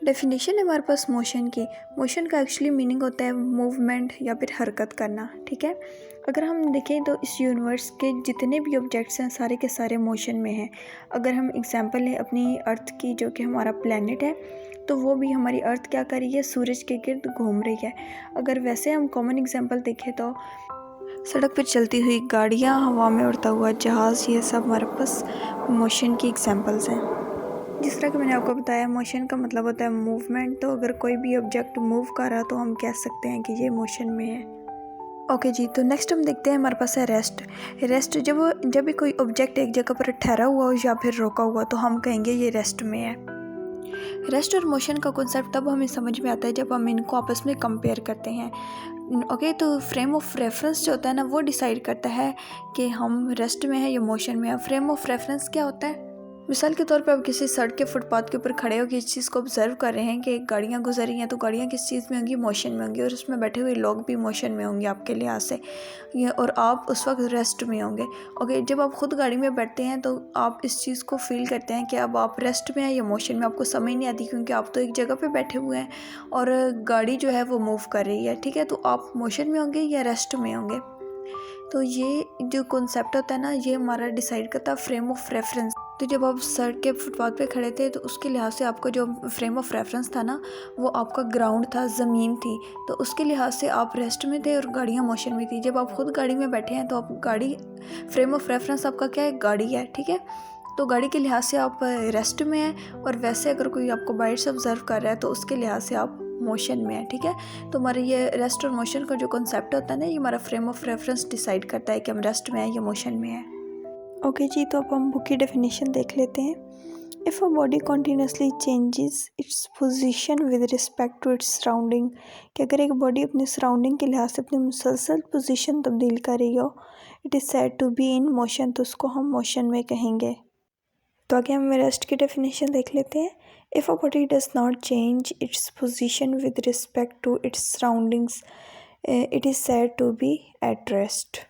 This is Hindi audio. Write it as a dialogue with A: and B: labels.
A: डेफिनेशन है हमारे पास मोशन की। मोशन का एक्चुअली मीनिंग होता है मूवमेंट या फिर हरकत करना, ठीक है। अगर हम देखें तो इस यूनिवर्स के जितने भी ऑब्जेक्ट्स हैं सारे के सारे मोशन में हैं। अगर हम एग्जांपल लें अपनी अर्थ की, जो कि हमारा प्लेनेट है, तो वो भी हमारी अर्थ क्या कर रही है, सूरज के गिर्द घूम रही है। अगर वैसे हम कॉमन एग्जांपल देखें तो सड़क पर चलती हुई गाड़ियाँ, हवा में उड़ता हुआ जहाज़, ये सब हमारे पास मोशन की एग्जांपल्स हैं। जिस तरह कि मैंने आपको बताया, मोशन का मतलब होता है मूवमेंट। तो अगर कोई भी ऑब्जेक्ट मूव कर रहा तो हम कह सकते हैं कि ये मोशन में है। ओके जी, तो नेक्स्ट हम देखते हैं हमारे पास है रेस्ट। रेस्ट जब भी कोई ऑब्जेक्ट एक जगह पर ठहरा हुआ हो या फिर रोका हुआ तो हम कहेंगे ये रेस्ट में है। रेस्ट और मोशन का कॉन्सेप्ट तब हमें समझ में आता है जब हम इनको आपस में कंपेयर करते हैं। ओके, तो फ्रेम ऑफ रेफरेंस जो होता है ना, वो डिसाइड करता है कि हम रेस्ट में है या मोशन में है। फ्रेम ऑफ रेफरेंस क्या होता है? मिसाल के तौर पे आप किसी सड़क के फुटपाथ के ऊपर खड़े हो, इस चीज़ को ऑब्जर्व कर रहे हैं कि गाड़ियाँ गुजर रही हैं, तो गाड़ियाँ किस चीज़ में होंगी, मोशन में होंगी, और उसमें बैठे हुए लोग भी मोशन में होंगे आपके लिहाज से, ये, और आप उस वक्त रेस्ट में होंगे। ओके, जब आप खुद गाड़ी में बैठते हैं तो आप इस चीज़ को फील करते हैं कि अब आप रेस्ट में हैं या मोशन में। आपको समझ नहीं आती क्योंकि आप तो एक जगह पर बैठे हुए हैं और गाड़ी जो है वो मूव कर रही है, ठीक है। तो आप मोशन में होंगे या रेस्ट में होंगे। तो ये जो कॉन्सेप्ट होता है ना, ये हमारा डिसाइड करता है फ्रेम ऑफ रेफरेंस। तो जब आप सड़क के फुटपाथ पे खड़े थे तो उसके लिहाज से आपका जो फ्रेम ऑफ रेफरेंस था ना, वो आपका ग्राउंड था, ज़मीन थी। तो उसके लिहाज से आप रेस्ट में थे और गाड़ियाँ मोशन में थी। जब आप खुद गाड़ी में बैठे हैं तो आप गाड़ी, फ्रेम ऑफ रेफरेंस आपका क्या है, गाड़ी है, ठीक है। तो गाड़ी के लिहाज से आप रेस्ट में हैं, और वैसे अगर कोई आपको बाहर से ऑब्जर्व कर रहा है तो उसके लिहाज से आप मोशन में है, ठीक है। तो हमारे ये रेस्ट और मोशन का जो कॉन्सेप्ट होता है ना, ये हमारा फ्रेम ऑफ रेफरेंस डिसाइड करता है कि हम रेस्ट में हैं या मोशन में है। ओके जी, तो अब हम बुक की डेफिनेशन देख लेते हैं। If a body continuously changes its position with respect to its surrounding, कि अगर एक बॉडी अपने सराउंडिंग के लिहाज से अपनी मुसलसल पोजीशन तब्दील कर रही हो, it is said to be in motion, तो उसको हम मोशन में कहेंगे। तो आगे हम रेस्ट की डेफिनेशन देख लेते हैं। If a body does not change its position with respect to its surroundings, it is said to be at rest.